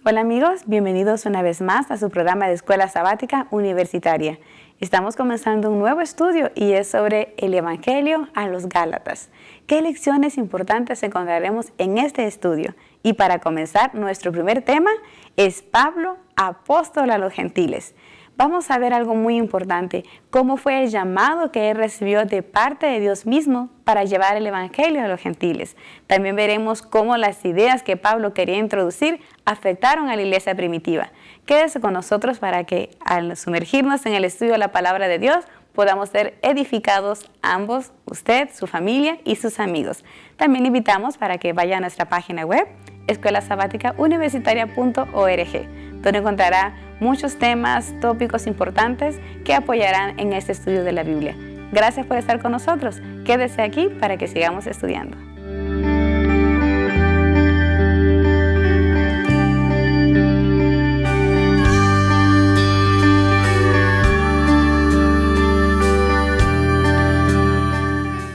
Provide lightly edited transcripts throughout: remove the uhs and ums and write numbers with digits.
Hola amigos, bienvenidos una vez más a su programa de Escuela Sabática Universitaria. Estamos comenzando un nuevo estudio y es sobre el Evangelio a los Gálatas. ¿Qué lecciones importantes encontraremos en este estudio? Y para comenzar, nuestro primer tema es Pablo, apóstol a los gentiles. Vamos a ver algo muy importante, cómo fue el llamado que él recibió de parte de Dios mismo para llevar el Evangelio a los gentiles. También veremos cómo las ideas que Pablo quería introducir afectaron a la iglesia primitiva. Quédese con nosotros para que al sumergirnos en el estudio de la palabra de Dios podamos ser edificados ambos, usted, su familia y sus amigos. También invitamos para que vaya a nuestra página web, escuelasabaticauniversitaria.org, donde encontrará muchos temas, tópicos importantes que apoyarán en este estudio de la Biblia. Gracias por estar con nosotros. Quédese aquí para que sigamos estudiando.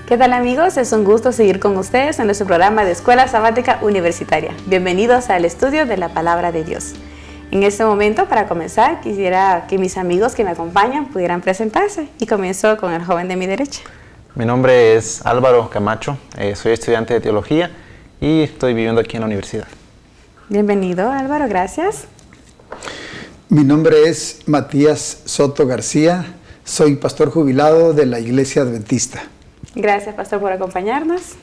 ¿Qué tal amigos? Es un gusto seguir con ustedes en nuestro programa de Escuela Sabática Universitaria. Bienvenidos al estudio de la Palabra de Dios. En este momento, para comenzar, quisiera que mis amigos que me acompañan pudieran presentarse y comienzo con el joven de mi derecha. Mi nombre es Álvaro Camacho, soy estudiante de teología y estoy viviendo aquí en la universidad. Bienvenido Álvaro, gracias. Mi nombre es Matías Soto García, soy pastor jubilado de la Iglesia Adventista. Gracias pastor por acompañarnos.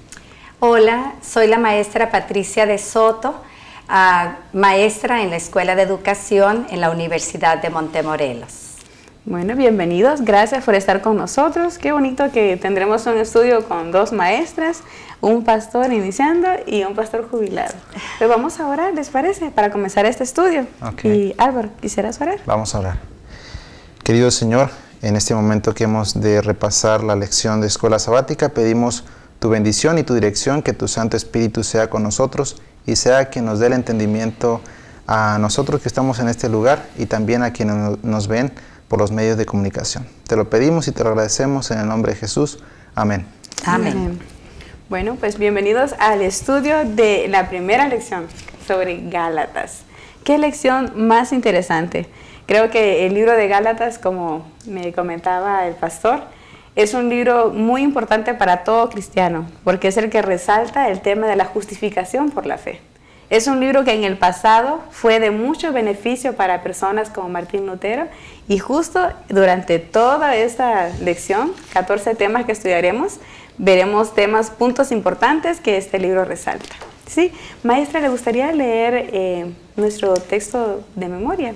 Hola, soy la maestra Patricia de Soto, maestra en la Escuela de Educación en la Universidad de Montemorelos. Bueno, bienvenidos, gracias por estar con nosotros. Qué bonito que tendremos un estudio con dos maestras, un pastor iniciando y un pastor jubilado. Pero vamos a orar, ¿les parece? Para comenzar este estudio. Okay. Y Álvaro, ¿quisieras orar? Vamos a orar. Querido Señor, en este momento que hemos de repasar la lección de Escuela Sabática, pedimos tu bendición y tu dirección, que tu Santo Espíritu sea con nosotros y sea quien nos dé el entendimiento a nosotros que estamos en este lugar y también a quienes nos ven por los medios de comunicación. Te lo pedimos y te lo agradecemos en el nombre de Jesús. Amén. Amén. Bueno, pues bienvenidos al estudio de la primera lección sobre Gálatas. ¿Qué lección más interesante? Creo que el libro de Gálatas, como me comentaba el pastor, es un libro muy importante para todo cristiano, porque es el que resalta el tema de la justificación por la fe. Es un libro que en el pasado fue de mucho beneficio para personas como Martín Lutero, y justo durante toda esta lección, 14 temas que estudiaremos, veremos puntos importantes que este libro resalta. ¿Sí? Maestra, ¿le gustaría leer nuestro texto de memoria?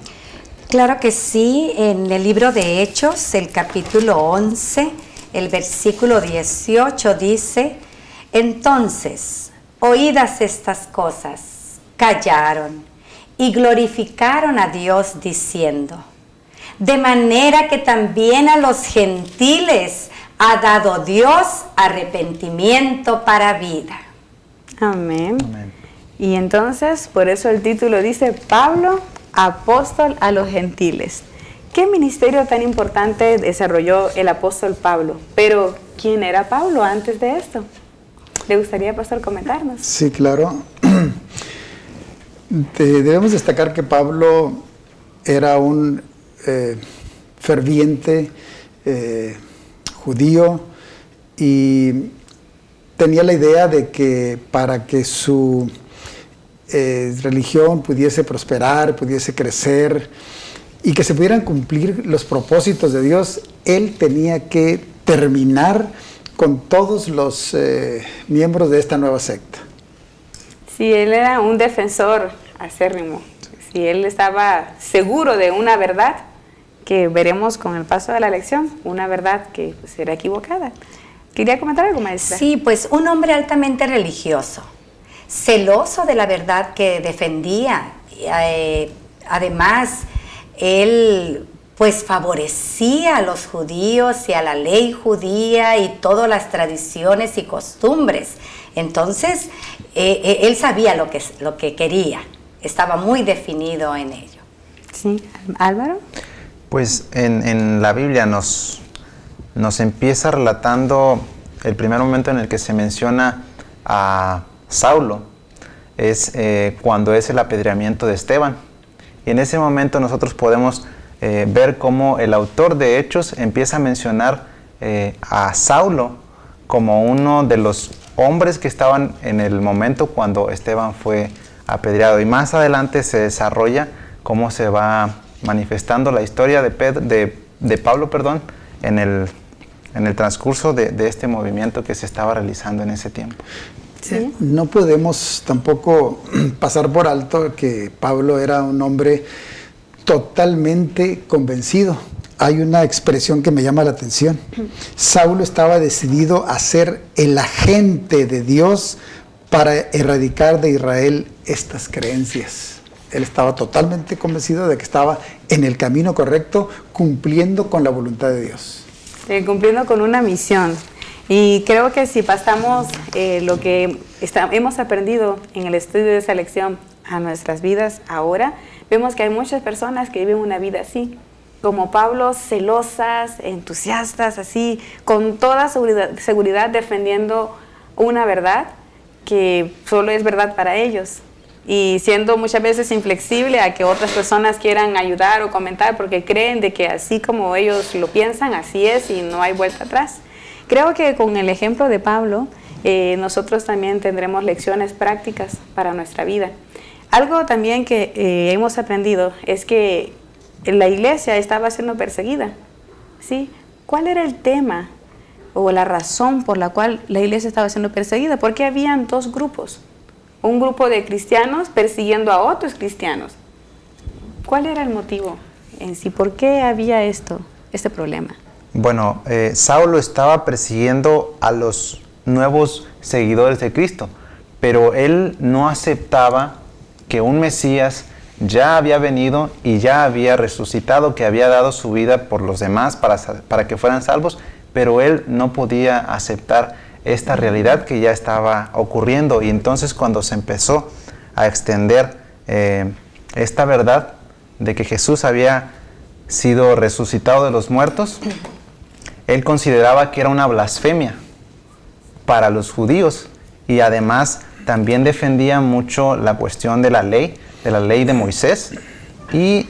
Claro que sí, en el libro de Hechos, el capítulo 11, el versículo 18 dice: entonces, oídas estas cosas, callaron y glorificaron a Dios diciendo: de manera que también a los gentiles ha dado Dios arrepentimiento para vida. Amén. Amén. Y entonces, por eso el título dice: Pablo, apóstol a los gentiles. ¿Qué ministerio tan importante desarrolló el apóstol Pablo? Pero, ¿quién era Pablo antes de esto? ¿Le gustaría, pastor, comentarnos? Sí, claro. Debemos destacar que Pablo era un ferviente judío y tenía la idea de que para que su religión pudiese prosperar, pudiese crecer y que se pudieran cumplir los propósitos de Dios, él tenía que terminar con todos los miembros de esta nueva secta. Sí, él era un defensor acérrimo. Sí, él estaba seguro de una verdad que veremos con el paso de la lección, una verdad que pues, era equivocada. ¿Quería comentar algo, maestra? Sí, pues un hombre altamente religioso, celoso de la verdad que defendía. Además, él pues favorecía a los judíos y a la ley judía y todas las tradiciones y costumbres. Entonces, él sabía lo que quería, estaba muy definido en ello. Sí, Álvaro. Pues en la Biblia nos empieza relatando el primer momento en el que se menciona a Saulo. es cuando es el apedreamiento de Esteban. Y en ese momento nosotros podemos ver cómo el autor de Hechos empieza a mencionar a Saulo como uno de los hombres que estaban en el momento cuando Esteban fue apedreado. Y más adelante se desarrolla cómo se va manifestando la historia de Pablo, en el transcurso de este movimiento que se estaba realizando en ese tiempo. ¿Sí? No podemos tampoco pasar por alto que Pablo era un hombre totalmente convencido. Hay una expresión que me llama la atención. Saulo estaba decidido a ser el agente de Dios para erradicar de Israel estas creencias. Él estaba totalmente convencido de que estaba en el camino correcto, cumpliendo con la voluntad de Dios. Cumpliendo con una misión. Y creo que si pasamos lo que hemos aprendido en el estudio de esa lección a nuestras vidas ahora, vemos que hay muchas personas que viven una vida así, como Pablo, celosas, entusiastas, así, con toda seguridad defendiendo una verdad que solo es verdad para ellos, y siendo muchas veces inflexible a que otras personas quieran ayudar o comentar porque creen de que así como ellos lo piensan, así es y no hay vuelta atrás. Creo que con el ejemplo de Pablo, nosotros también tendremos lecciones prácticas para nuestra vida. Algo también que hemos aprendido es que la iglesia estaba siendo perseguida, ¿sí? ¿Cuál era el tema o la razón por la cual la iglesia estaba siendo perseguida? Porque habían dos grupos. Un grupo de cristianos persiguiendo a otros cristianos. ¿Cuál era el motivo en sí? ¿Por qué había este problema? Bueno, Saulo estaba persiguiendo a los nuevos seguidores de Cristo, pero él no aceptaba que un Mesías ya había venido y ya había resucitado, que había dado su vida por los demás para que fueran salvos, pero él no podía aceptar esta realidad que ya estaba ocurriendo. Y entonces cuando se empezó a extender esta verdad de que Jesús había sido resucitado de los muertos, él consideraba que era una blasfemia para los judíos, y además también defendía mucho la cuestión de la ley de Moisés y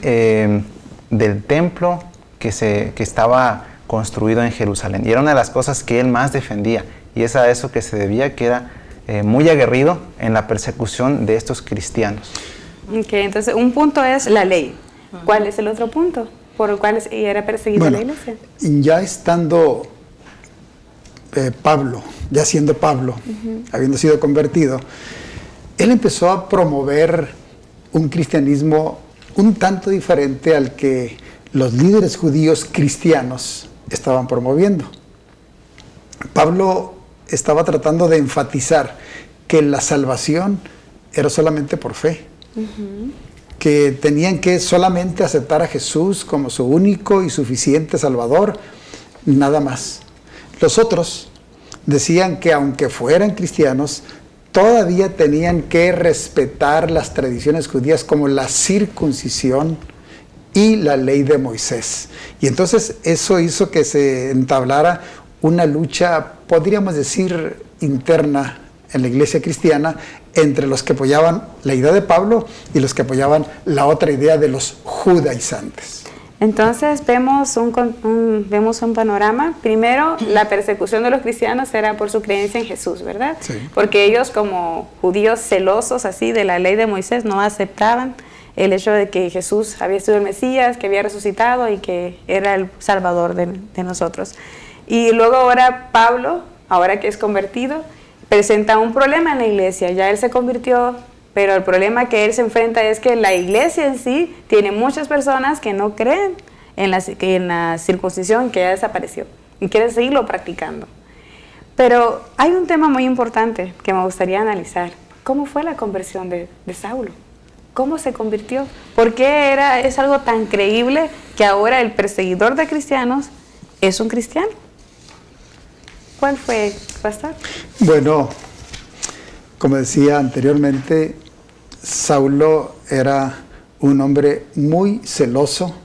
del templo que estaba construido en Jerusalén. Y era una de las cosas que él más defendía, y es a eso que se debía, que era muy aguerrido en la persecución de estos cristianos. Ok, entonces un punto es la ley. ¿Cuál es el otro punto por el cual era perseguida la iglesia? Ya estando Pablo, ya siendo Pablo, habiendo sido convertido, él empezó a promover un cristianismo un tanto diferente al que los líderes judíos cristianos estaban promoviendo. Pablo estaba tratando de enfatizar que la salvación era solamente por fe, que tenían que solamente aceptar a Jesús como su único y suficiente Salvador, nada más. Los otros decían que aunque fueran cristianos, todavía tenían que respetar las tradiciones judías como la circuncisión y la ley de Moisés. Y entonces eso hizo que se entablara una lucha, podríamos decir, interna en la iglesia cristiana entre los que apoyaban la idea de Pablo y los que apoyaban la otra idea de los judaizantes. Entonces vemos un panorama. Primero, la persecución de los cristianos era por su creencia en Jesús, ¿verdad? Sí. Porque ellos, como judíos celosos así de la ley de Moisés, no aceptaban el hecho de que Jesús había sido el Mesías, que había resucitado y que era el Salvador de nosotros. Y luego ahora Pablo, ahora que es convertido, presenta un problema en la iglesia. Ya él se convirtió, pero el problema que él se enfrenta es que la iglesia en sí tiene muchas personas que no creen en la circuncisión, que ya desapareció y quieren seguirlo practicando. Pero hay un tema muy importante que me gustaría analizar. ¿Cómo fue la conversión de Saulo? ¿Cómo se convirtió? ¿Por qué es algo tan creíble que ahora el perseguidor de cristianos es un cristiano? ¿Cuál fue, pastor? Bueno, como decía anteriormente, Saulo era un hombre muy celoso.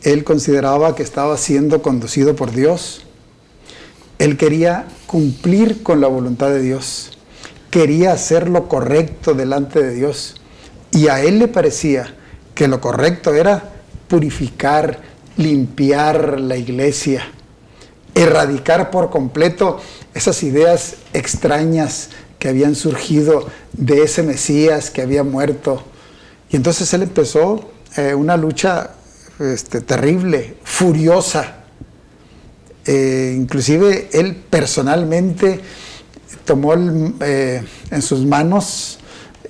Él consideraba que estaba siendo conducido por Dios. Él quería cumplir con la voluntad de Dios. quería hacer lo correcto delante de Dios. Y a él le parecía que lo correcto era purificar, limpiar la iglesia, erradicar por completo esas ideas extrañas que habían surgido de ese Mesías que había muerto. Y entonces él empezó una lucha terrible, furiosa. Inclusive él personalmente tomó en sus manos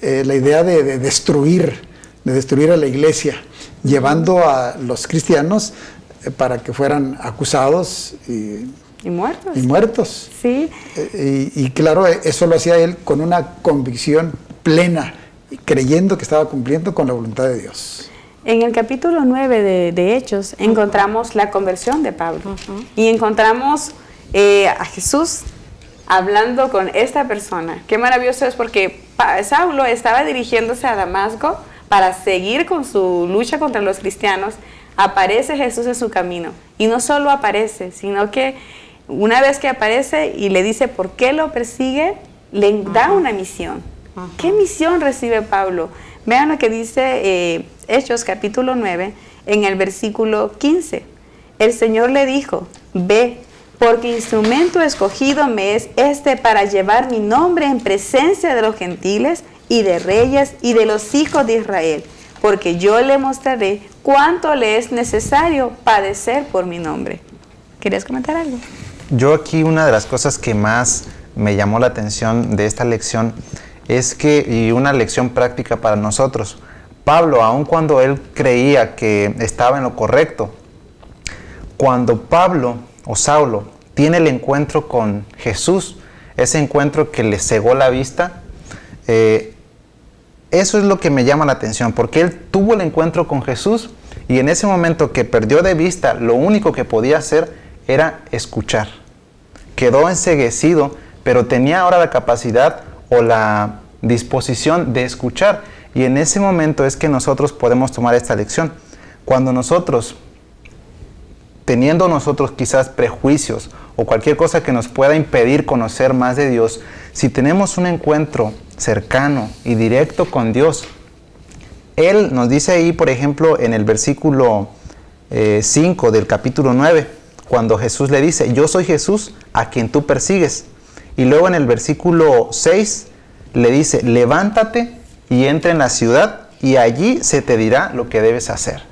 la idea de destruir a la iglesia, llevando a los cristianos para que fueran acusados y muertos. Sí. Y claro, eso lo hacía él con una convicción plena, creyendo que estaba cumpliendo con la voluntad de Dios. En el capítulo 9 de Hechos encontramos la conversión de Pablo y encontramos a Jesús hablando con esta persona. Qué maravilloso es, porque Saulo estaba dirigiéndose a Damasco para seguir con su lucha contra los cristianos. Aparece Jesús en su camino, y no solo aparece, sino que una vez que aparece y le dice por qué lo persigue, le da una misión. ¿Qué misión recibe Pablo? Vean lo que dice Hechos capítulo 9 en el versículo 15. El Señor le dijo: ve, porque instrumento escogido me es para llevar mi nombre en presencia de los gentiles y de reyes y de los hijos de Israel, porque yo le mostraré cuánto le es necesario padecer por mi nombre. ¿Querías comentar algo? Yo aquí, una de las cosas que más me llamó la atención de esta lección es que, y una lección práctica para nosotros, Pablo, aun cuando él creía que estaba en lo correcto, cuando Pablo o Saulo tiene el encuentro con Jesús, ese encuentro que le cegó la vista, eso es lo que me llama la atención, porque él tuvo el encuentro con Jesús y en ese momento que perdió de vista, lo único que podía hacer era escuchar. Quedó enceguecido, pero tenía ahora la capacidad o la disposición de escuchar, y en ese momento es que nosotros podemos tomar esta lección. Cuando nosotros, teniendo nosotros quizás prejuicios o cualquier cosa que nos pueda impedir conocer más de Dios, si tenemos un encuentro cercano y directo con Dios, Él nos dice ahí, por ejemplo, en el versículo 5 del capítulo 9, cuando Jesús le dice: yo soy Jesús a quien tú persigues. Y luego en el versículo 6 le dice: levántate y entra en la ciudad y allí se te dirá lo que debes hacer.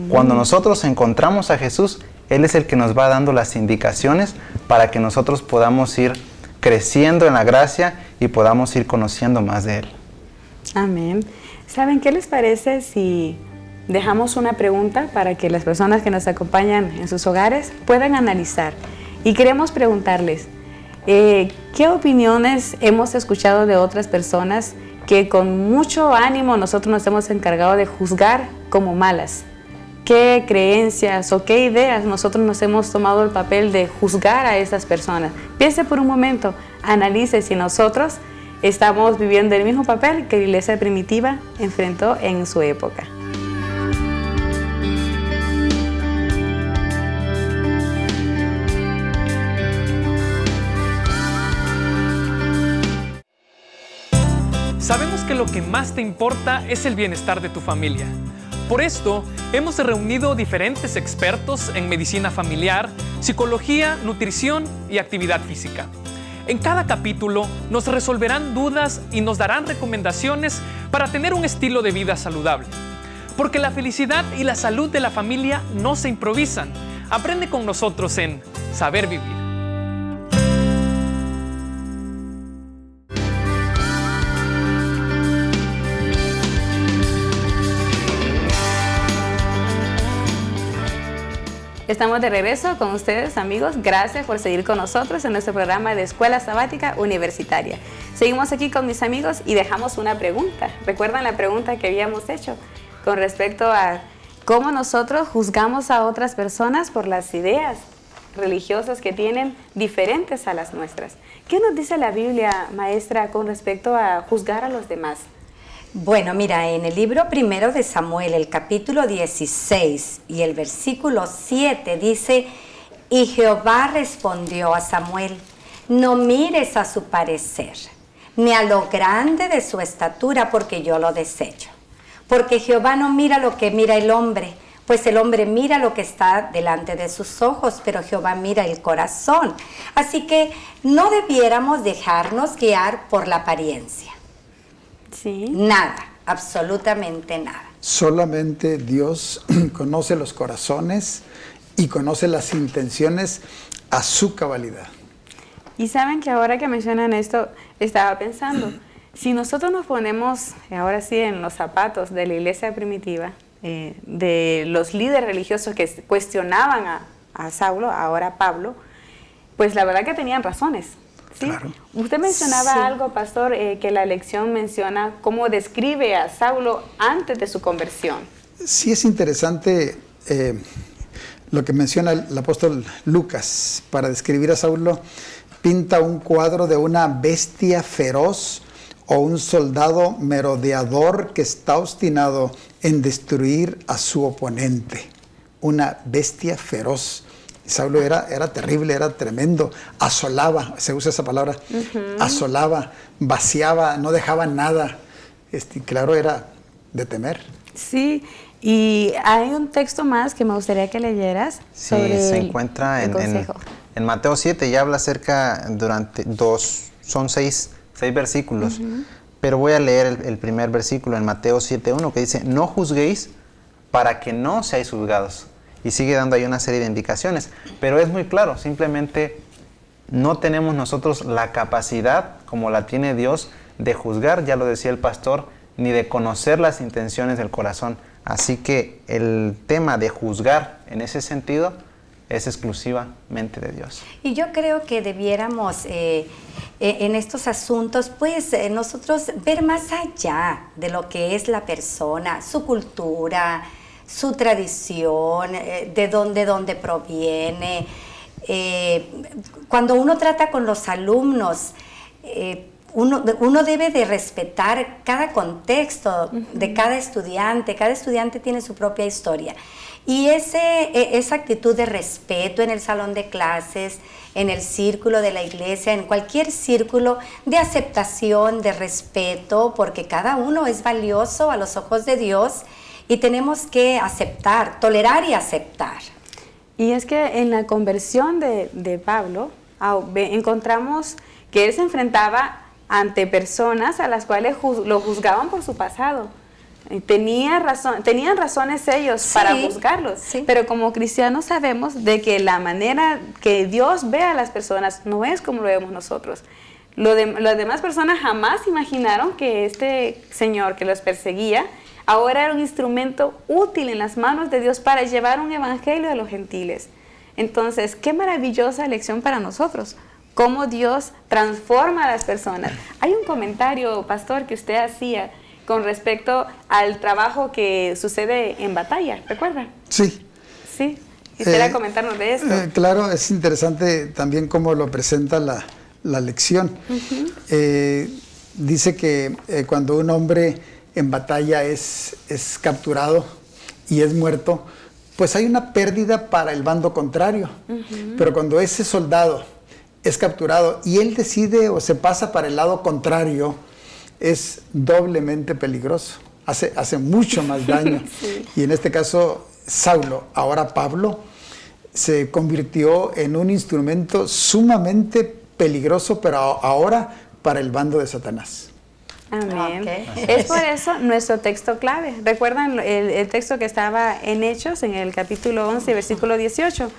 Cuando nosotros encontramos a Jesús, Él es el que nos va dando las indicaciones para que nosotros podamos ir creciendo en la gracia y podamos ir conociendo más de Él. Amén. ¿Saben qué les parece si dejamos una pregunta para que las personas que nos acompañan en sus hogares puedan analizar? Y queremos preguntarles, ¿qué opiniones hemos escuchado de otras personas que con mucho ánimo nosotros nos hemos encargado de juzgar como malas? ¿Qué creencias o qué ideas nosotros nos hemos tomado el papel de juzgar a esas personas? Piense por un momento, analice si nosotros estamos viviendo el mismo papel que la iglesia primitiva enfrentó en su época. Sabemos que lo que más te importa es el bienestar de tu familia. Por esto, hemos reunido diferentes expertos en medicina familiar, psicología, nutrición y actividad física. En cada capítulo nos resolverán dudas y nos darán recomendaciones para tener un estilo de vida saludable. Porque la felicidad y la salud de la familia no se improvisan. Aprende con nosotros en Saber Vivir. Estamos de regreso con ustedes, amigos. Gracias por seguir con nosotros en nuestro programa de Escuela Sabática Universitaria. Seguimos aquí con mis amigos y dejamos una pregunta. ¿Recuerdan la pregunta que habíamos hecho con respecto a cómo nosotros juzgamos a otras personas por las ideas religiosas que tienen diferentes a las nuestras? ¿Qué nos dice la Biblia, maestra, con respecto a juzgar a los demás? Bueno, mira, en el libro primero de Samuel, el capítulo 16 y el versículo 7 dice: y Jehová respondió a Samuel: no mires a su parecer, ni a lo grande de su estatura, porque yo lo desecho. Porque Jehová no mira lo que mira el hombre, pues el hombre mira lo que está delante de sus ojos, pero Jehová mira el corazón. Así que no debiéramos dejarnos guiar por la apariencia. Sí. Nada, absolutamente nada. Solamente Dios conoce los corazones y conoce las intenciones a su cabalidad. Y saben que ahora que mencionan esto, estaba pensando, si nosotros nos ponemos ahora sí en los zapatos de la iglesia primitiva, de los líderes religiosos que cuestionaban a Saulo, ahora Pablo, pues la verdad que tenían razones. ¿Sí? Claro. Usted mencionaba algo, pastor, que la lección menciona cómo describe a Saulo antes de su conversión. Sí, es interesante lo que menciona el apóstol Lucas para describir a Saulo. Pinta un cuadro de una bestia feroz o un soldado merodeador que está obstinado en destruir a su oponente. Una bestia feroz. Saulo era terrible, era tremendo, asolaba, se usa esa palabra, asolaba, vaciaba, no dejaba nada. Claro, era de temer. Sí, y hay un texto más que me gustaría que leyeras. Sí, sobre se encuentra en Mateo 7, ya habla acerca son seis versículos, pero voy a leer el primer versículo en Mateo 7:1 que dice, no juzguéis para que no seáis juzgados. Y sigue dando ahí una serie de indicaciones, pero es muy claro, simplemente no tenemos nosotros la capacidad, como la tiene Dios, de juzgar, ya lo decía el pastor, ni de conocer las intenciones del corazón. Así que el tema de juzgar en ese sentido es exclusivamente de Dios. Y yo creo que debiéramos en estos asuntos, pues nosotros ver más allá de lo que es la persona, su cultura, su tradición, de dónde proviene. Cuando uno trata con los alumnos, uno debe de respetar cada contexto de cada estudiante tiene su propia historia. Y esa actitud de respeto en el salón de clases, en el círculo de la iglesia, en cualquier círculo de aceptación, de respeto, porque cada uno es valioso a los ojos de Dios y tenemos que aceptar, tolerar y aceptar. Y es que en la conversión de Pablo encontramos que él se enfrentaba ante personas a las cuales lo juzgaban por su pasado. Tenían razones ellos para juzgarlos, pero como cristianos sabemos de que la manera que Dios ve a las personas no es como lo vemos nosotros. Las demás personas jamás imaginaron que este señor que los perseguía ahora era un instrumento útil en las manos de Dios para llevar un evangelio a los gentiles. Entonces, qué maravillosa lección para nosotros, cómo Dios transforma a las personas. Hay un comentario, pastor, que usted hacía con respecto al trabajo que sucede en batalla, ¿recuerda? Sí. Sí, quisiera comentarnos de esto. Claro, es interesante también cómo lo presenta la lección. Dice que cuando un hombre en batalla es capturado y es muerto, pues hay una pérdida para el bando contrario. Pero cuando ese soldado es capturado y él decide o se pasa para el lado contrario, es doblemente peligroso, hace mucho más daño. Y en este caso, Saulo, ahora Pablo, se convirtió en un instrumento sumamente peligroso, pero ahora para el bando de Satanás. Amén. Es por eso nuestro texto clave. ¿Recuerdan el texto que estaba en Hechos, en el capítulo 11, versículo 18?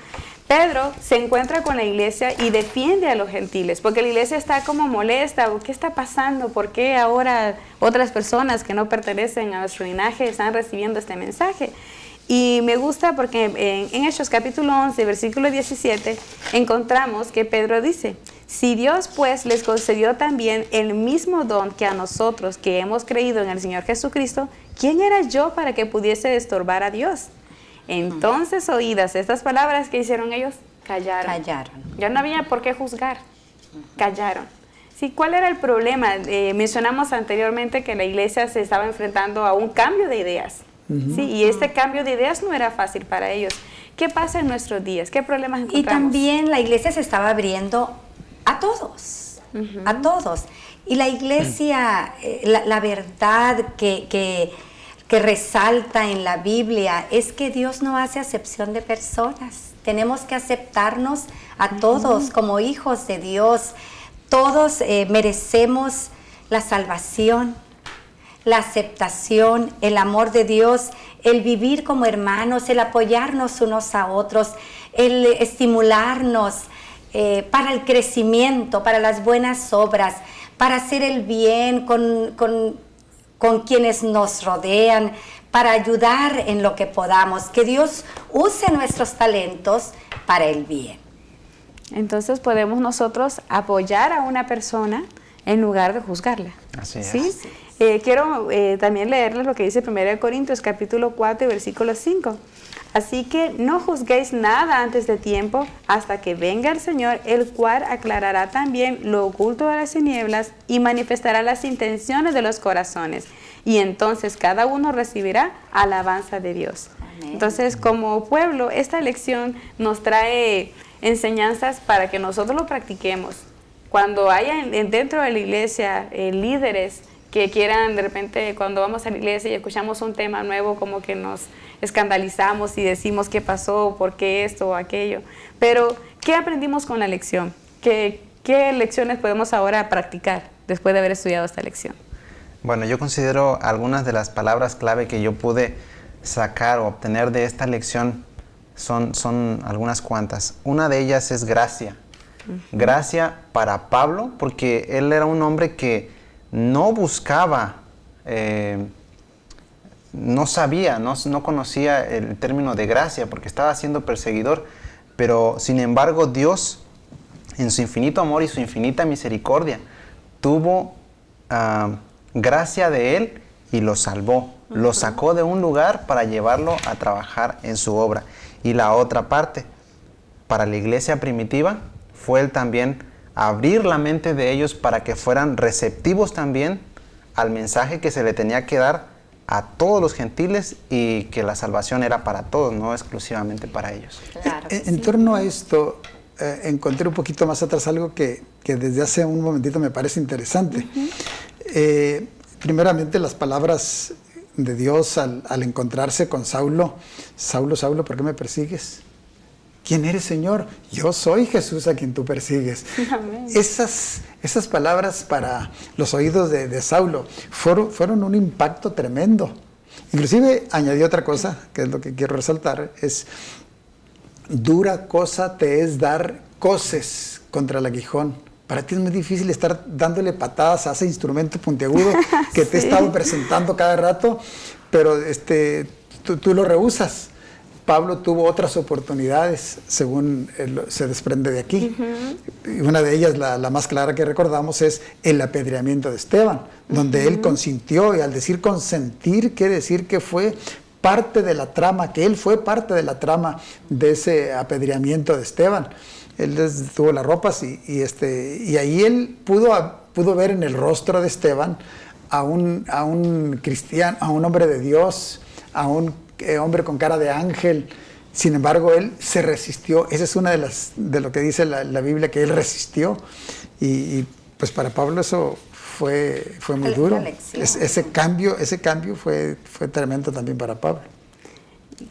Pedro se encuentra con la iglesia y defiende a los gentiles, porque la iglesia está como molesta. ¿Qué está pasando? ¿Por qué ahora otras personas que no pertenecen a nuestro linaje están recibiendo este mensaje? Y me gusta porque en Hechos capítulo 11, versículo 17, encontramos que Pedro dice, si Dios pues les concedió también el mismo don que a nosotros que hemos creído en el Señor Jesucristo, ¿quién era yo para que pudiese estorbar a Dios? Entonces, oídas estas palabras, ¿qué hicieron ellos? Callaron. Ya no había por qué juzgar. Callaron. Sí, ¿cuál era el problema? Mencionamos anteriormente que la iglesia se estaba enfrentando a un cambio de ideas. Sí, y este cambio de ideas no era fácil para ellos. ¿Qué pasa en nuestros días? ¿Qué problemas encontramos? Y también la iglesia se estaba abriendo a todos. A todos. Y la iglesia, la verdad que resalta en la Biblia es que Dios no hace acepción de personas. Tenemos que aceptarnos a todos como hijos de Dios. Todos merecemos la salvación, la aceptación, el amor de Dios, el vivir como hermanos, el apoyarnos unos a otros, el estimularnos para el crecimiento, para las buenas obras, para hacer el bien con quienes nos rodean, para ayudar en lo que podamos, que Dios use nuestros talentos para el bien. Entonces podemos nosotros apoyar a una persona en lugar de juzgarla. Así es. ¿Sí? Quiero también leerles lo que dice 1 Corintios capítulo 4 versículo 5. Así que no juzguéis nada antes de tiempo hasta que venga el Señor, el cual aclarará también lo oculto de las tinieblas y manifestará las intenciones de los corazones. Y entonces cada uno recibirá alabanza de Dios. Amén. Entonces, como pueblo, esta lección nos trae enseñanzas para que nosotros lo practiquemos. Cuando haya dentro de la iglesia líderes que quieran, de repente, cuando vamos a la iglesia y escuchamos un tema nuevo, como que nos escandalizamos y decimos qué pasó, por qué esto o aquello. Pero, ¿qué aprendimos con la lección? ¿Qué lecciones podemos ahora practicar después de haber estudiado esta lección? Bueno, yo considero algunas de las palabras clave que yo pude sacar o obtener de esta lección son algunas cuantas. Una de ellas es gracia. Gracia para Pablo, porque él era un hombre que no buscaba, no sabía, no conocía el término de gracia, porque estaba siendo perseguidor, pero sin embargo Dios, en su infinito amor y su infinita misericordia, tuvo gracia de él y lo salvó. Lo sacó de un lugar para llevarlo a trabajar en su obra. Y la otra parte, para la iglesia primitiva, fue él también abrir la mente de ellos para que fueran receptivos también al mensaje que se le tenía que dar a todos los gentiles y que la salvación era para todos, no exclusivamente para ellos. Claro que En sí. torno a esto, encontré un poquito más atrás algo que desde hace un momentito me parece interesante. Primeramente, las palabras de Dios al encontrarse con Saulo. Saulo, Saulo, ¿por qué me persigues? ¿Quién eres, Señor? Yo soy Jesús a quien tú persigues. Amén. Esas palabras para los oídos de Saulo fueron un impacto tremendo. Inclusive añadió otra cosa, que es lo que quiero resaltar, es: dura cosa te es dar coces contra el aguijón. Para ti es muy difícil estar dándole patadas a ese instrumento puntiagudo que te he estado presentando cada rato, pero tú lo rehusas. Pablo tuvo otras oportunidades, según se desprende de aquí. Y una de ellas, la más clara que recordamos, es el apedreamiento de Esteban, donde él consintió, y al decir consentir, quiere decir que fue parte de la trama, que él fue parte de la trama de ese apedreamiento de Esteban. Él les tuvo las ropas y ahí él pudo ver en el rostro de Esteban a un cristiano, a un hombre de Dios, a un hombre con cara de ángel. Sin embargo, él se resistió. Esa es una de lo que dice la Biblia, que él resistió. Y pues para Pablo eso fue muy duro. Ese cambio fue tremendo también para Pablo.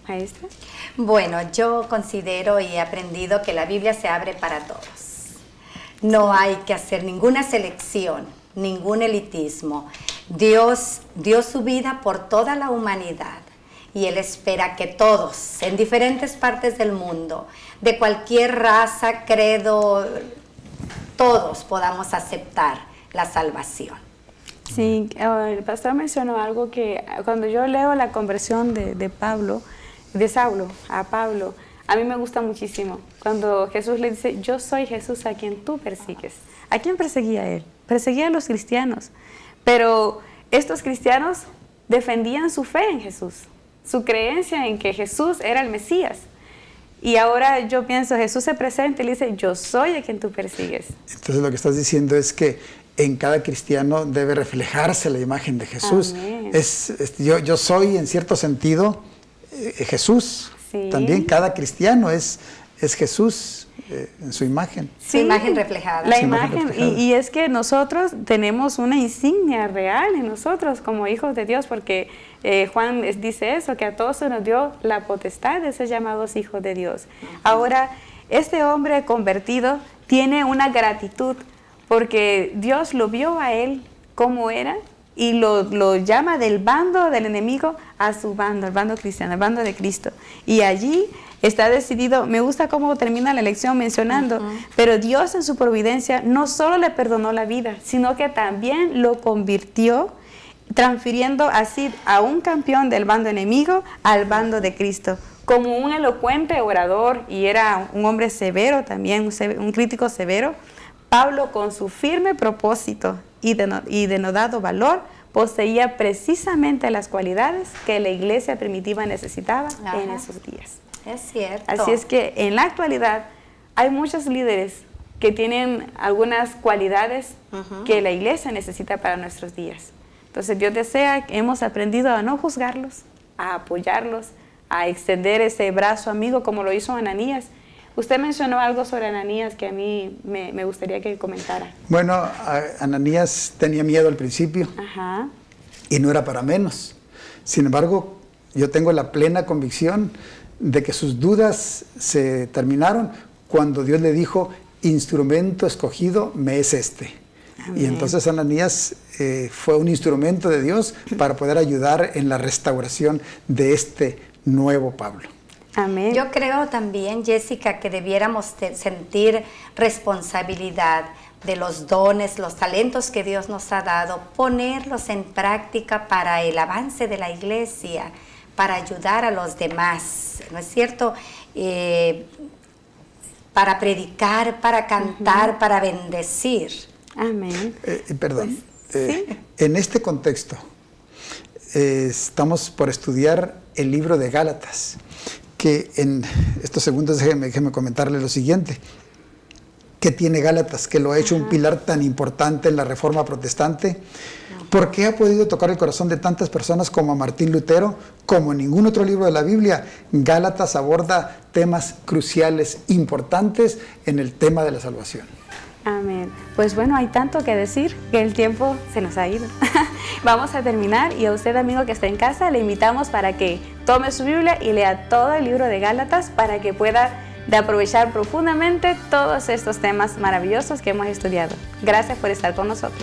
Maestra. Bueno, yo considero y he aprendido que la Biblia se abre para todos. No hay que hacer ninguna selección, ningún elitismo. Dios dio su vida por toda la humanidad y Él espera que todos, en diferentes partes del mundo, de cualquier raza, credo, todos podamos aceptar la salvación. Sí, el pastor mencionó algo que cuando yo leo la conversión de Saulo a Pablo, a mí me gusta muchísimo. Cuando Jesús le dice: yo soy Jesús a quien tú persigues. ¿A quién perseguía él? Perseguía a los cristianos. Pero estos cristianos defendían su fe en Jesús, su creencia en que Jesús era el Mesías. Y ahora yo pienso, Jesús se presenta y le dice: yo soy a quien tú persigues. Entonces lo que estás diciendo es que en cada cristiano debe reflejarse la imagen de Jesús. Yo soy, en cierto sentido, Jesús. Sí. También cada cristiano es es Jesús en su imagen. Su imagen reflejada. La Su imagen imagen, reflejada. y es que nosotros tenemos una insignia real en nosotros como hijos de Dios, porque Juan dice eso, que a todos se nos dio la potestad de ser llamados hijos de Dios. Ahora, este hombre convertido tiene una gratitud, porque Dios lo vio a él como era, y lo llama del bando del enemigo a su bando, el bando cristiano, el bando de Cristo. Y allí está decidido. Me gusta cómo termina la lección mencionando, pero Dios en su providencia no solo le perdonó la vida, sino que también lo convirtió, transfiriendo así a un campeón del bando enemigo al bando de Cristo. Como un elocuente orador, y era un hombre severo también, un crítico severo, Pablo, con su firme propósito y denodado valor, poseía precisamente las cualidades que la iglesia primitiva necesitaba en esos días. Es cierto. Así es que en la actualidad hay muchos líderes que tienen algunas cualidades que la iglesia necesita para nuestros días. Entonces Dios desea que hemos aprendido a no juzgarlos, a apoyarlos, a extender ese brazo amigo como lo hizo Ananías. Usted mencionó algo sobre Ananías que a mí me gustaría que comentara. Bueno, Ananías tenía miedo al principio. Ajá. Y no era para menos. Sin embargo, yo tengo la plena convicción de que sus dudas se terminaron cuando Dios le dijo, instrumento escogido me es este. Amén. Y entonces Ananías fue un instrumento de Dios para poder ayudar en la restauración de este nuevo Pablo. Amén. Yo creo también, Jessica, que debiéramos sentir responsabilidad de los dones, los talentos que Dios nos ha dado, ponerlos en práctica para el avance de la iglesia, para ayudar a los demás, ¿no es cierto? Para predicar, para cantar, para bendecir. Amén. Perdón. ¿sí? En este contexto, estamos por estudiar el libro de Gálatas, que en estos segundos déjeme comentarle lo siguiente. ¿Qué tiene Gálatas que lo ha hecho un pilar tan importante en la Reforma Protestante? ¿Por qué ha podido tocar el corazón de tantas personas como a Martín Lutero? Como en ningún otro libro de la Biblia, Gálatas aborda temas cruciales, importantes en el tema de la salvación. Amén. Pues bueno, hay tanto que decir que el tiempo se nos ha ido. Vamos a terminar, y a usted, amigo que está en casa, le invitamos para que tome su Biblia y lea todo el libro de Gálatas para que pueda aprovechar profundamente todos estos temas maravillosos que hemos estudiado. Gracias por estar con nosotros.